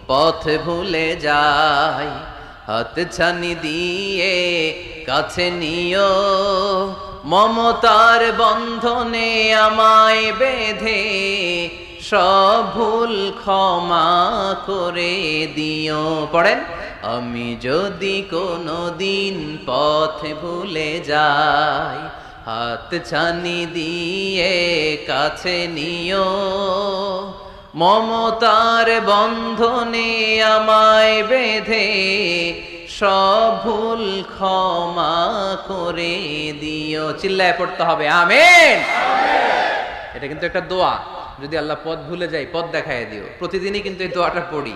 পথ ভুলে যাই। হাতছানি দিয়ে কাছে নিও, মমতার বন্ধনে আমায় বেঁধে সব ভুল ক্ষমা করে দিও। পড়েন, আমি যদি কোনো দিন পথ ভুলে যাই, হাতছানি দিয়ে কাছে নিও, মমতার বন্ধনে আমায় বেঁধে সব ভুল ক্ষমা করে দিও। চিল্লায় পড়তে হবে আমিন। এটা কিন্তু একটা দোয়া, যদি আল্লাহ পথ ভুলে যাই পথ দেখায় দিও। প্রতিদিনই কিন্তু এই দোয়াটা পড়ি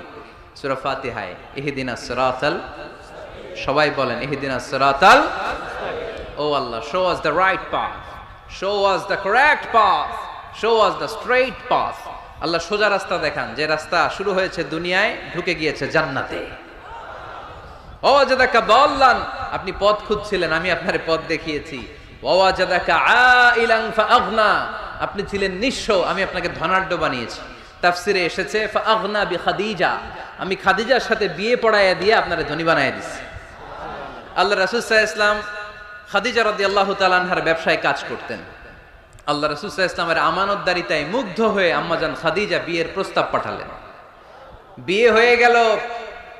সূরা ফাতিহায়, ইহদিনাস সিরাতাল, সবাই বলেন ইহদিনাস সিরাতাল। ও আল্লাহ, show us the right path, show us the correct path, show us the straight path। আল্লাহ সোজা রাস্তা দেখান, যে রাস্তা শুরু হয়েছে দুনিয়ায় ঢুকে গিয়েছে জান্নাতে। ওয়াজাদাকা দাল্লান, আপনি পথ খুঁজছিলেন, আমি আপনারে পথ দেখিয়েছি। ওয়াজাদাকা আইলান ফাআগনা, আপনি ছিলেন নিঃস্ব, আমি আপনাকে ধনাঢ্য বানিয়েছি। তাফসিরে এসেছে ফাআগনা বিখাদিজা, আমি খাদিজার সাথে বিয়ে পড়াইয়া দিয়ে আপনারে ধনী বানাইয়া দিছি। আল্লাহ রাসূল সাল্লাল্লাহু আলাইহি ওয়াসাল্লাম খাদিজা রাদিয়াল্লাহু তাআলা আনহার ব্যবসায় কাজ করতেন। আল্লাহ রাসূল সাল্লাল্লাহু আলাইহি ওয়াসাল্লামের আমানতদারিতায় মুগ্ধ হয়ে আম্মাজান খাদিজা বিয়ের প্রস্তাব পাঠালেন। বিয়ে হয়ে গেল,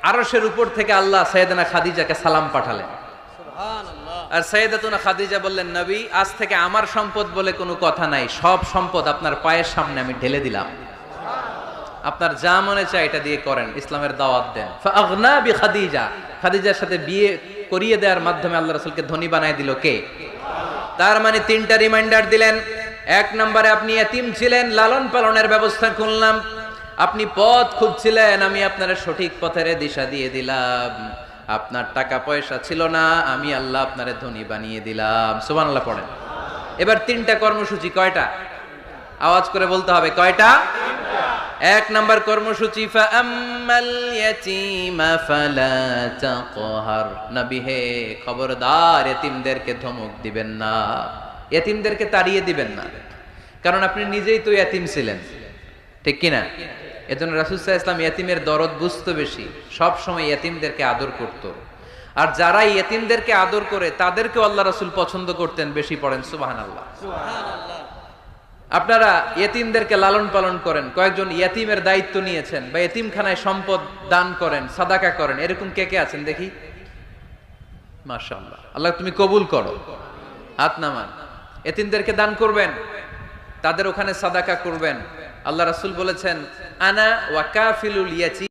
আরশের উপর থেকে আল্লাহ সাইয়েদানা খাদিজাকে সালাম পাঠালেন। সুবহানাল্লাহ। আর সাইয়েদাতুনা খাদিজা বললেন, নবী, আজ থেকে আমার সম্পদ বলে কোনো কথা নাই, সব সম্পদ আপনার পায়ের সামনে আমি ঢেলে দিলাম, আপনার যা মনে চায় এটা দিয়ে করেন, ইসলামের দাওয়াত দেন। ফাআগনা বিখাদিজা, খাদিজার সাথে বিয়ে করিয়ে দেওয়ার মাধ্যমে আল্লাহ রাসূলকে ধনী বানায় দিল কে? তার মানে তিনটা রিমাইন্ডার দিলেন। এক নম্বরে আপনি এতিম ছিলেন, লালন পালনের ব্যবস্থা করলাম। আপনি পথ খুঁজছিলেন, আমি আপনার সঠিক পথের দিশা দিয়ে দিলাম। আপনার টাকা পয়সা ছিল না, আমি আল্লাহ আপনারে ধনী বানিয়ে দিলাম। সুবহানাল্লাহ পড়েন। এবার তিনটা কর্মসূচি, কয়টা? আওয়াজ করে বলতে হবে, কয়টা? এক নাম্বার কর্মসূচি, ফাআম্মাল ইয়াতীমা ফালা তাকহার, নবী হে খবরদার, এতিমদেরকে ধমক দিবেন না, এতিমদেরকে তাড়িয়ে দিবেন না, কারণ আপনি নিজেই তো এতিম ছিলেন, ঠিক কিনা? এজন্য রাসূল সাল্লাল্লাহু আলাইহি ওয়াসাল্লাম এতিমের দরদ বুঝতো বেশি, সব সময় এতিমদেরকে আদর করত। আর যারা এতিমদেরকে আদর করে তাদেরকেও আল্লাহ রাসূল পছন্দ করতেন বেশি। পড়েন সুবহানাল্লাহ। সুবহানাল্লাহ। আপনারা ইয়েতিমদেরকে লালন পালন করেন, কয়েকজন ইয়েতিমের দায়িত্ব নিয়েছেন, বা ইয়েতিমখানায় সম্পদ দান করেন, সাদাকা করেন, এরকম কে কে আছেন দেখি? মাশাআল্লাহ, আল্লাহ তুমি কবুল করো। হাত নামান। ইয়েতিমদেরকে দান করবেন, তাদের ওখানে সাদাকা করবেন। আল্লাহ রাসূল বলেছেন, আনা ওয়া কাফিলুল ইয়াতীম